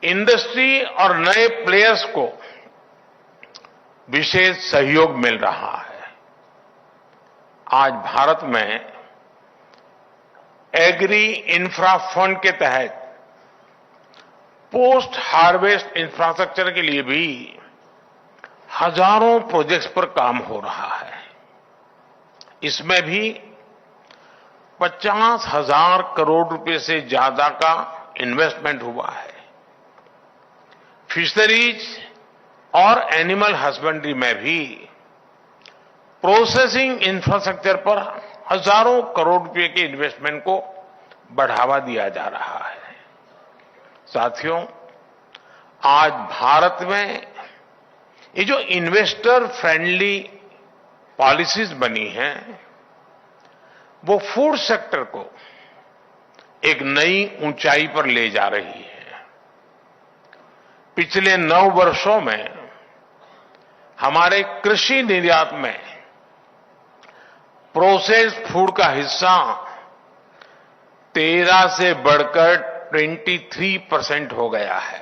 Industry और नए players को विशेष सहयोग मिल रहा है। आज भारत में एग्री इंफ्रा फंड के तहत पोस्ट हार्वेस्ट इंफ्रास्ट्रक्चर के लिए भी हजारों प्रोजेक्ट्स पर काम हो रहा है। इसमें भी 50,000 करोड़ रुपए से ज्यादा का इन्वेस्टमेंट हुआ है। फिशरीज और एनिमल हस्बेंड्री में भी प्रोसेसिंग इंफ्रास्ट्रक्चर पर हजारों करोड़ रुपए के इन्वेस्टमेंट को बढ़ावा दिया जा रहा है। साथियों, आज भारत में ये जो इन्वेस्टर फ्रेंडली पॉलिसीज बनी हैं, वो फूड सेक्टर को एक नई ऊंचाई पर ले जा रही है। पिछले 9 वर्षों में हमारे कृषि निर्यात में प्रोसेस्ड फूड का हिस्सा 13 से बढ़कर 23% हो गया है।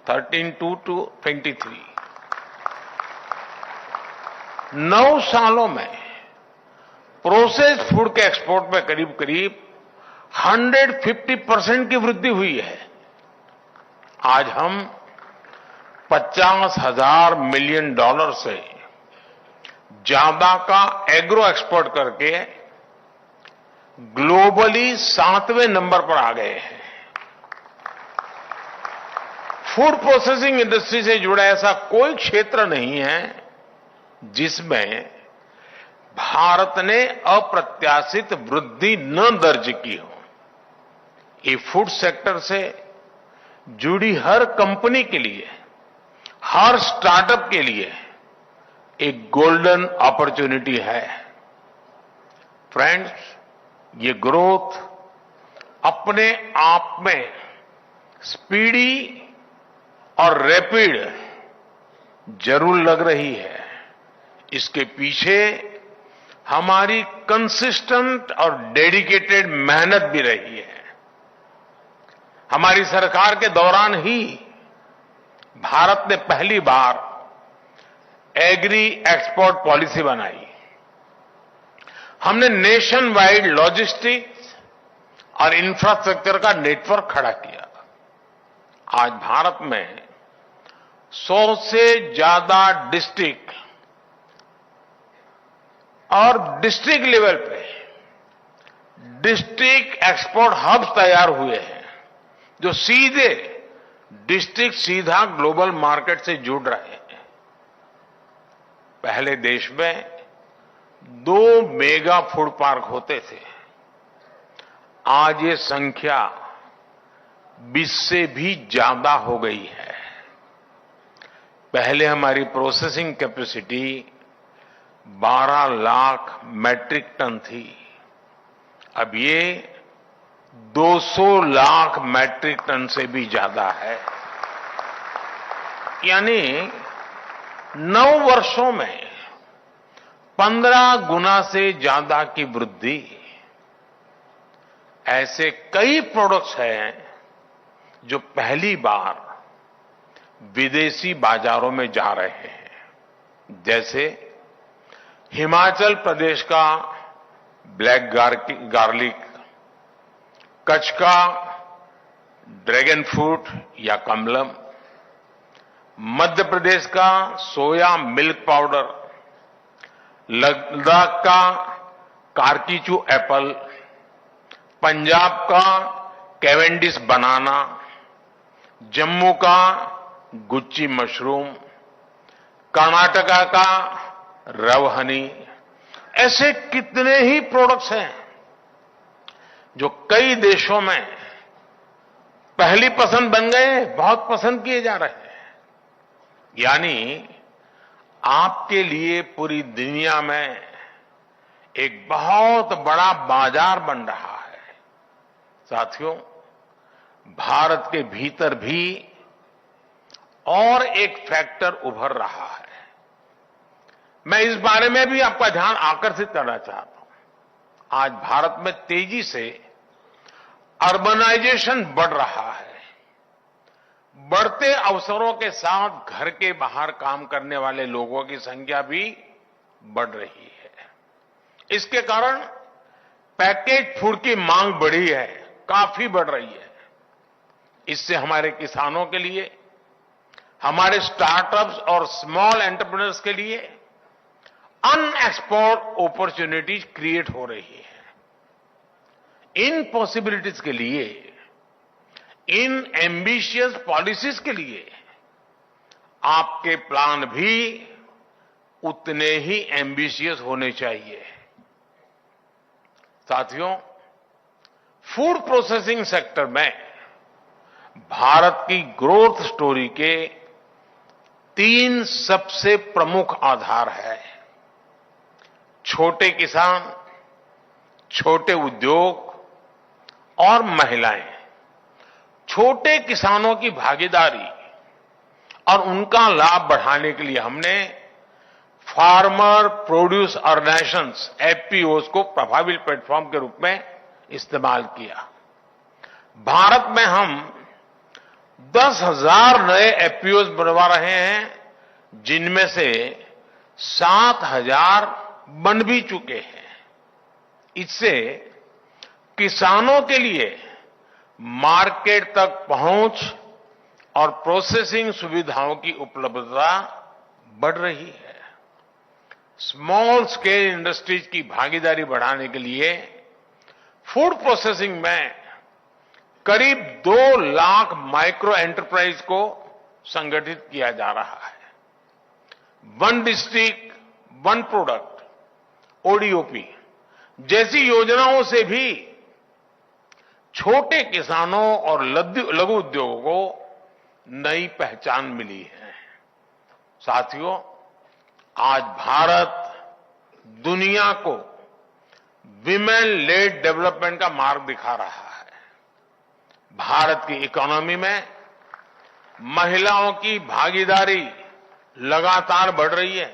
13 to 23। 9 सालों में प्रोसेस्ड फूड के एक्सपोर्ट में करीब करीब 150% की वृद्धि हुई है। आज हम $50,000 मिलियन से ज्यादा का एग्रो एक्सपोर्ट करके ग्लोबली 7वें नंबर पर आ गए हैं। फूड प्रोसेसिंग इंडस्ट्री से जुड़ा ऐसा कोई क्षेत्र नहीं है जिसमें भारत ने अप्रत्याशित वृद्धि न दर्ज की हो। ये फूड सेक्टर से जुड़ी हर कंपनी के लिए, हर स्टार्टअप के लिए एक गोल्डन अपॉर्चुनिटी है। फ्रेंड्स, ये ग्रोथ अपने आप में स्पीडी और रैपिड जरूर लग रही है। इसके पीछे हमारी कंसिस्टेंट और डेडिकेटेड मेहनत भी रही है। हमारी सरकार के दौरान ही भारत ने पहली बार एग्री एक्सपोर्ट पॉलिसी बनाई। हमने नेशन वाइड लॉजिस्टिक्स और इंफ्रास्ट्रक्चर का नेटवर्क खड़ा किया। आज भारत में 100 से ज्यादा डिस्ट्रिक्ट और डिस्ट्रिक्ट लेवल पे डिस्ट्रिक्ट एक्सपोर्ट हब्स तैयार हुए हैं, जो सीधे डिस्ट्रिक्ट सीधा ग्लोबल मार्केट से जुड़ रहे हैं। पहले देश में 2 मेगा फूड पार्क होते थे। आज ये संख्या 20 से भी ज्यादा हो गई है। पहले हमारी processing capacity 12 lakh metric ton थी। अब ये 200 लाख मैट्रिक टन से भी ज्यादा है। यानी 9 वर्षों में 15 गुना से ज्यादा की वृद्धि। ऐसे कई प्रोडक्ट्स हैं जो पहली बार विदेशी बाजारों में जा रहे हैं, जैसे हिमाचल प्रदेश का ब्लैक गार्लिक, कच्छ का ड्रैगन फ्रूट या कमलम, मध्य प्रदेश का सोया मिल्क पाउडर, लद्दाख का कारकीचू एप्पल, पंजाब का कैवेंडिश बनाना, जम्मू का गुच्ची मशरूम, कर्नाटका का रव हनी। ऐसे कितने ही प्रोडक्ट्स हैं जो कई देशों में पहली पसंद बन गए, बहुत पसंद किए जा रहे हैं। यानी आपके लिए पूरी दुनिया में एक बहुत बड़ा बाजार बन रहा है। साथियों, भारत के भीतर भी और एक फैक्टर उभर रहा है। मैं इस बारे में भी आपका ध्यान आकर्षित करना चाहता हूं। आज भारत में तेजी से अर्बनाइजेशन बढ़ रहा है। बढ़ते अवसरों के साथ घर के बाहर काम करने वाले लोगों की संख्या भी बढ़ रही है। इसके कारण पैकेज फूड की मांग बढ़ी है, काफी बढ़ रही है। इससे हमारे किसानों के लिए, हमारे स्टार्टअप्स और स्मॉल एंटरप्रेन्योर्स के लिए अनएक्सप्लोर्ड अपॉर्चुनिटीज क्रिएट हो रही है। इन पॉसिबिलिटीज के लिए, इन एम्बिशियस पॉलिसीज के लिए आपके प्लान भी उतने ही एम्बिशियस होने चाहिए। साथियों, फूड प्रोसेसिंग सेक्टर में भारत की ग्रोथ स्टोरी के 3 सबसे प्रमुख आधार है। छोटे किसान, छोटे उद्योग और महिलाएं। छोटे किसानों की भागीदारी और उनका लाभ बढ़ाने के लिए हमने फार्मर प्रोड्यूस ऑर्गेनाइजेशंस एफपीओज को प्रभावी प्लेटफॉर्म के रूप में इस्तेमाल किया। भारत में हम 10,000 नए एफपीओज बनवा रहे हैं, जिनमें से 7,000 बन भी चुके हैं। इससे किसानों के लिए मार्केट तक पहुंच और प्रोसेसिंग सुविधाओं की उपलब्धता बढ़ रही है। स्मॉल स्केल इंडस्ट्रीज की भागीदारी बढ़ाने के लिए फूड प्रोसेसिंग में करीब 2 लाख माइक्रो एंटरप्राइज को संगठित किया जा रहा है। 1 डिस्ट्रिक्ट 1 प्रोडक्ट ओडीओपी जैसी योजनाओं से भी छोटे किसानों और लघु उद्योगों को नई पहचान मिली है। साथियों, आज भारत दुनिया को विमेन लेड डेवलपमेंट का मार्ग दिखा रहा है। भारत की इकोनॉमी में महिलाओं की भागीदारी लगातार बढ़ रही है।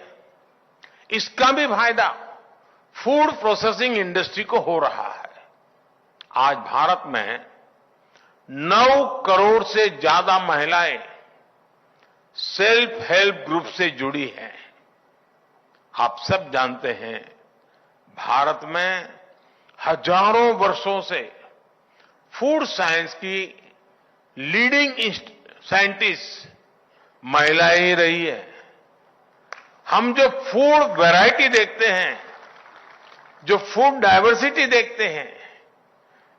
इसका भी फायदा फूड प्रोसेसिंग इंडस्ट्री को हो रहा है। आज भारत में 9 करोड़ से ज्यादा महिलाएं सेल्फ हेल्प ग्रुप से जुड़ी हैं। आप सब जानते हैं, भारत में हजारों वर्षों से फूड साइंस की लीडिंग साइंटिस्ट महिलाएं ही रही है। हम जो फूड वैरायटी देखते हैं, जो फूड डाइवर्सिटी देखते हैं,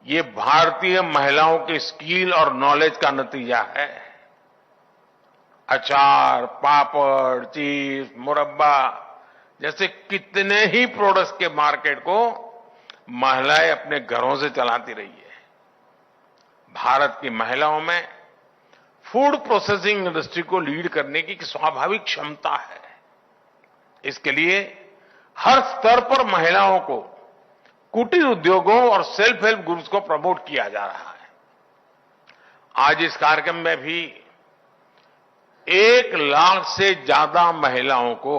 ये भारतीय महिलाओं की स्किल और नॉलेज का नतीजा है। अचार, पापड़, चीज, मुरब्बा जैसे कितने ही प्रोडक्ट्स के मार्केट को महिलाएं अपने घरों से चलाती रही है। भारत की महिलाओं में फूड प्रोसेसिंग इंडस्ट्री को लीड करने की स्वाभाविक क्षमता है। इसके लिए हर स्तर पर महिलाओं को कुटीर उद्योगों और सेल्फ हेल्प ग्रुप्स को प्रमोट किया जा रहा है। आज इस कार्यक्रम में भी 1 लाख से ज्यादा महिलाओं को,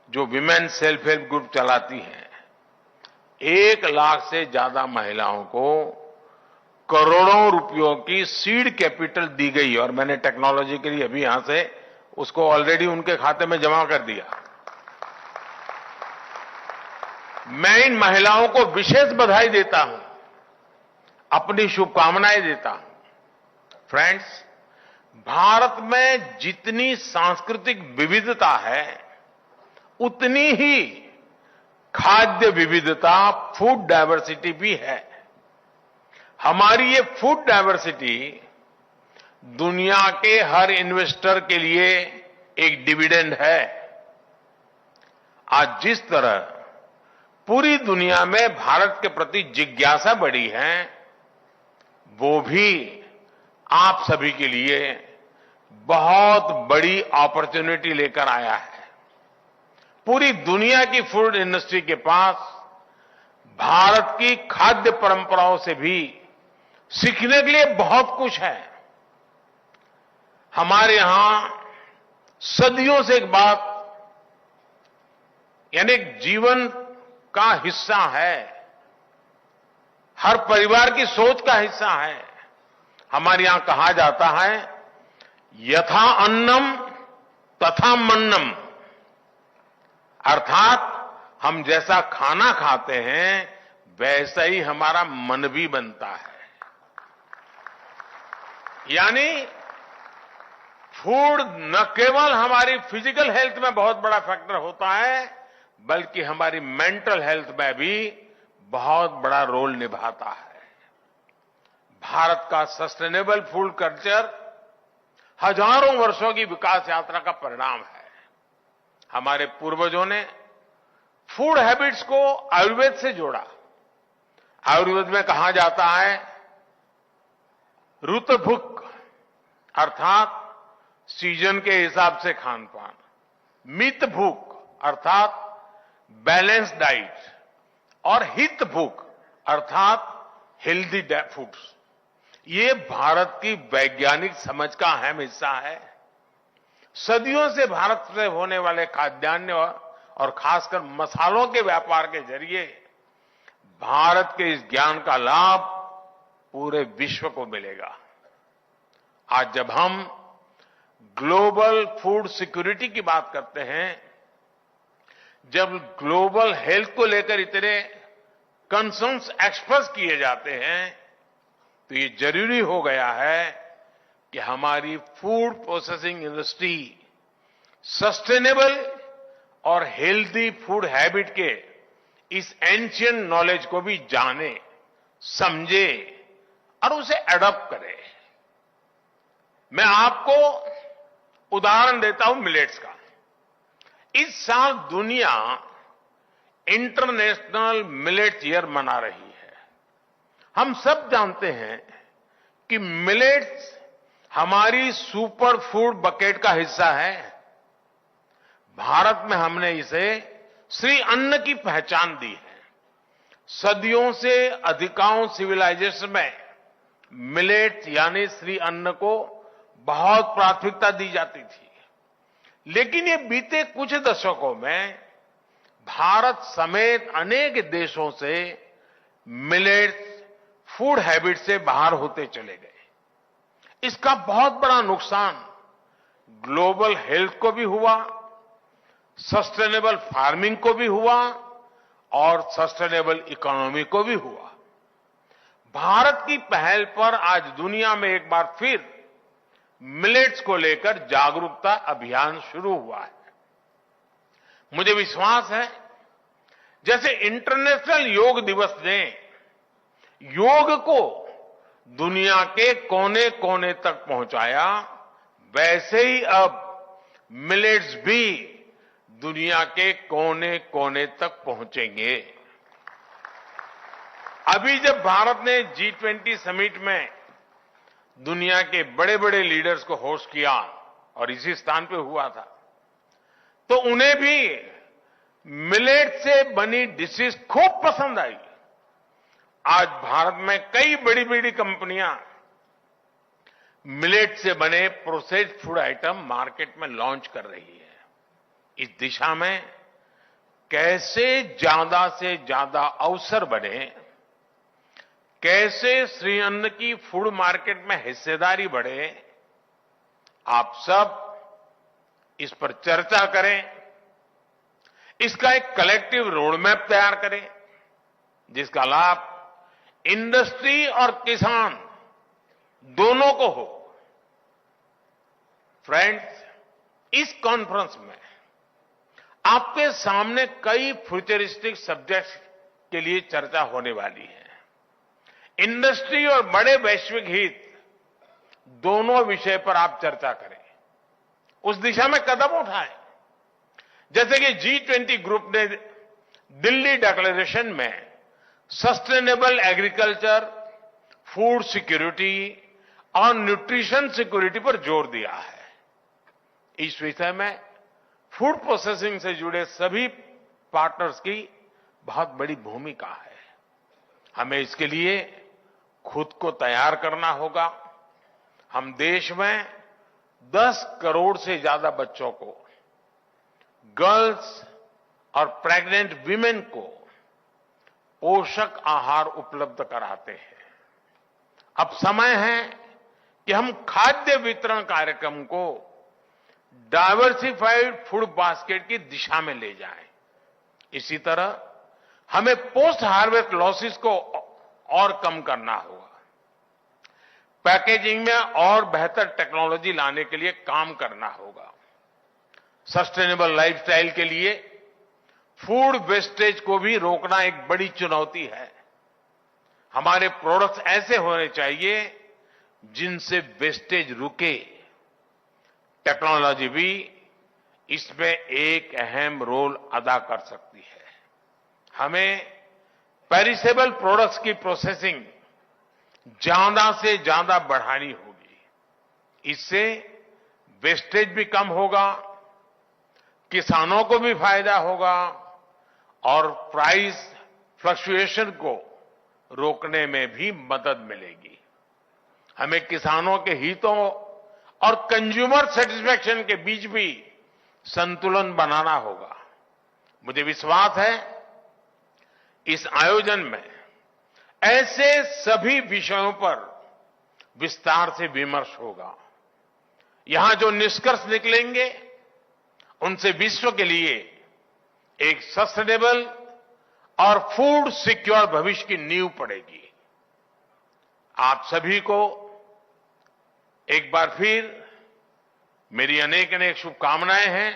जो विमेन सेल्फ हेल्प ग्रुप चलाती हैं, 1 लाख से ज्यादा महिलाओं को करोड़ों रुपयों की सीड कैपिटल दी गई और मैंने टेक्नोलॉजी के लिए अभी यहां से उसको ऑलरेडी उनके खाते में जमा कर दिया। मैं इन महिलाओं को विशेष बधाई देता हूं, अपनी शुभकामनाएं देता हूं। फ्रेंड्स, भारत में जितनी सांस्कृतिक विविधता है, उतनी ही खाद्य विविधता, फूड डाइवर्सिटी भी है। हमारी ये फूड डाइवर्सिटी दुनिया के हर इन्वेस्टर के लिए एक डिविडेंड है। आज जिस तरह पूरी दुनिया में भारत के प्रति जिज्ञासा बढ़ी है, वो भी आप सभी के लिए बहुत बड़ी अपॉर्चुनिटी लेकर आया है। पूरी दुनिया की फूड इंडस्ट्री के पास भारत की खाद्य परंपराओं से भी सीखने के लिए बहुत कुछ है। हमारे यहां सदियों से एक बात, यानी जीवन का हिस्सा है, हर परिवार की सोच का हिस्सा है। हमारे यहां कहा जाता है यथा अन्नम तथा मन्नम, अर्थात हम जैसा खाना खाते हैं वैसा ही हमारा मन भी बनता है। यानी फूड न केवल हमारी फिजिकल हेल्थ में बहुत बड़ा फैक्टर होता है, बल्कि हमारी मेंटल हेल्थ में भी बहुत बड़ा रोल निभाता है। भारत का सस्टेनेबल फूड कल्चर हजारों वर्षों की विकास यात्रा का परिणाम है। हमारे पूर्वजों ने फूड हैबिट्स को आयुर्वेद से जोड़ा। आयुर्वेद में कहा जाता है ऋतु भुक, अर्थात सीजन के हिसाब से खान पान, मित भूख अर्थात बैलेंस डाइट, और हित भूख अर्थात हेल्दी फूड्स। ये भारत की वैज्ञानिक समझ का अहम हिस्सा है। सदियों से भारत से होने वाले खाद्यान्न और खासकर मसालों के व्यापार के जरिए भारत के इस ज्ञान का लाभ पूरे विश्व को मिलेगा। आज जब हम ग्लोबल फूड सिक्योरिटी की बात करते हैं, जब ग्लोबल हेल्थ को लेकर इतने कंसर्न्स एक्सप्रेस किए जाते हैं, तो ये जरूरी हो गया है कि हमारी फूड प्रोसेसिंग इंडस्ट्री सस्टेनेबल और हेल्दी फूड हैबिट के इस एंशिएंट नॉलेज को भी जाने, समझे और उसे एडॉप्ट करे। मैं आपको उदाहरण देता हूं मिलेट्स का। इस साल दुनिया इंटरनेशनल मिलेट्स ईयर मना रही है। हम सब जानते हैं कि मिलेट्स हमारी सुपर फूड बकेट का हिस्सा है। भारत में हमने इसे श्री अन्न की पहचान दी है। सदियों से अधिकांश सिविलाइजेशन में मिलेट्स यानी श्री अन्न को बहुत प्राथमिकता दी जाती थी, लेकिन ये बीते कुछ दशकों में भारत समेत अनेक देशों से मिलेट्स फूड हैबिट से बाहर होते चले गए। इसका बहुत बड़ा नुकसान ग्लोबल हेल्थ को भी हुआ, सस्टेनेबल फार्मिंग को भी हुआ और सस्टेनेबल इकोनॉमी को भी हुआ। भारत की पहल पर आज दुनिया में एक बार फिर मिलेट्स को लेकर जागरूकता अभियान शुरू हुआ है। मुझे विश्वास है, जैसे इंटरनेशनल योग दिवस ने योग को दुनिया के कोने कोने तक पहुंचाया, वैसे ही अब मिलेट्स भी दुनिया के कोने कोने तक पहुंचेंगे। अभी जब भारत ने G20 समिट में दुनिया के बड़े बड़े लीडर्स को होस्ट किया और इसी स्थान पे हुआ था, तो उन्हें भी मिलेट से बनी डिशेस खूब पसंद आई। आज भारत में कई बड़ी बड़ी कंपनियां मिलेट से बने प्रोसेस्ड फूड आइटम मार्केट में लॉन्च कर रही है। इस दिशा में कैसे ज्यादा से ज्यादा अवसर बने, कैसे श्री अन्न की फूड मार्केट में हिस्सेदारी बढ़े, आप सब इस पर चर्चा करें, इसका एक कलेक्टिव रोड मैप तैयार करें, जिसका लाभ इंडस्ट्री और किसान दोनों को हो। फ्रेंड्स, इस कॉन्फ्रेंस में आपके सामने कई फ्यूचरिस्टिक सब्जेक्ट्स के लिए चर्चा होने वाली है। इंडस्ट्री और बड़े वैश्विक हित दोनों विषय पर आप चर्चा करें, उस दिशा में कदम उठाएं। जैसे कि G20 ग्रुप ने दिल्ली डिक्लेरेशन में सस्टेनेबल एग्रीकल्चर, फूड सिक्योरिटी और न्यूट्रिशन सिक्योरिटी पर जोर दिया है। इस विषय में फूड प्रोसेसिंग से जुड़े सभी पार्टनर्स की बहुत बड़ी भूमिका है। हमें इसके लिए खुद को तैयार करना होगा। हम देश में 10 करोड़ से ज्यादा बच्चों को, गर्ल्स और प्रेग्नेंट वीमेन को पोषक आहार उपलब्ध कराते हैं। अब समय है कि कि हम खाद्य वितरण कार्यक्रम को डाइवर्सिफाइड फूड बास्केट की दिशा में ले जाएं। इसी तरह हमें पोस्ट हार्वेस्ट लॉसेस को और कम करना होगा। पैकेजिंग में और बेहतर टेक्नोलॉजी लाने के लिए काम करना होगा। सस्टेनेबल लाइफस्टाइल के लिए फूड वेस्टेज को भी रोकना एक बड़ी चुनौती है। हमारे प्रोडक्ट्स ऐसे होने चाहिए जिनसे वेस्टेज रुके। टेक्नोलॉजी भी इसमें एक अहम रोल अदा कर सकती है। हमें पेरिसेबल प्रोडक्ट्स की प्रोसेसिंग ज्यादा से ज्यादा बढ़ानी होगी। इससे वेस्टेज भी कम होगा, किसानों को भी फायदा होगा और प्राइस फ्लक्चुएशन को रोकने में भी मदद मिलेगी। हमें किसानों के हितों और कंज्यूमर सेटिस्फैक्शन के बीच भी संतुलन बनाना होगा। मुझे विश्वास है इस आयोजन में ऐसे सभी विषयों पर विस्तार से विमर्श होगा। यहां जो निष्कर्ष निकलेंगे उनसे विश्व के लिए एक सस्टेनेबल और फूड सिक्योर भविष्य की नींव पड़ेगी। आप सभी को एक बार फिर मेरी अनेक अनेक शुभकामनाएं हैं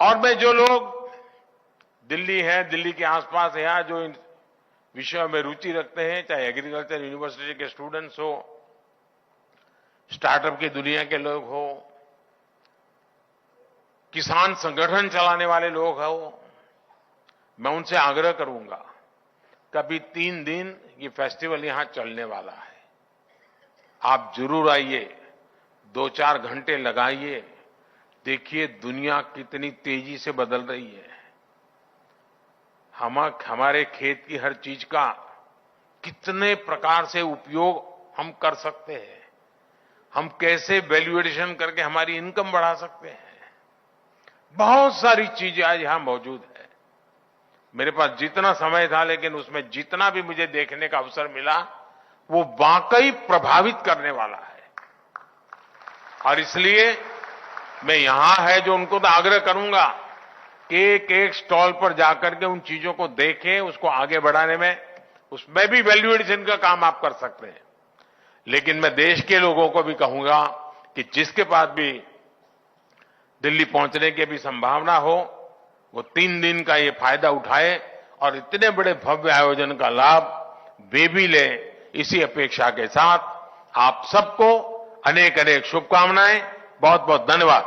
और मैं जो लोग दिल्ली है, दिल्ली के आसपास है, जो इन विषयों में रुचि रखते हैं, चाहे एग्रीकल्चर यूनिवर्सिटी के स्टूडेंट्स हो, स्टार्टअप की दुनिया के लोग हो, किसान संगठन चलाने वाले लोग हो, मैं उनसे आग्रह करूंगा कभी 3 दिन ये फेस्टिवल यहां चलने वाला है। आप जरूर आइए, 2-4 घंटे लगाइए, देखिए दुनिया कितनी तेजी से बदल रही है। हमारे खेत की हर चीज का कितने प्रकार से उपयोग हम कर सकते हैं। हम कैसे वैल्यू एडिशन करके हमारी इनकम बढ़ा सकते हैं। बहुत सारी चीजें आज यहां मौजूद है। मेरे पास जितना समय था, लेकिन उसमें जितना भी मुझे देखने का अवसर मिला वो वाकई प्रभावित करने वाला है। और इसलिए मैं यहां है जो उनको तो आग्रह करूंगा कि एक एक स्टॉल पर जाकर के उन चीजों को देखें, उसको आगे बढ़ाने में, उसमें भी वैल्यू एडिशन का काम आप कर सकते हैं। लेकिन मैं देश के लोगों को भी कहूंगा कि जिसके पास भी दिल्ली पहुंचने की भी संभावना हो, वो 3 दिन का ये फायदा उठाए और इतने बड़े भव्य आयोजन का लाभ वे भी लें। इसी अपेक्षा के साथ आप सबको अनेक अनेक शुभकामनाएं। बहुत बहुत धन्यवाद।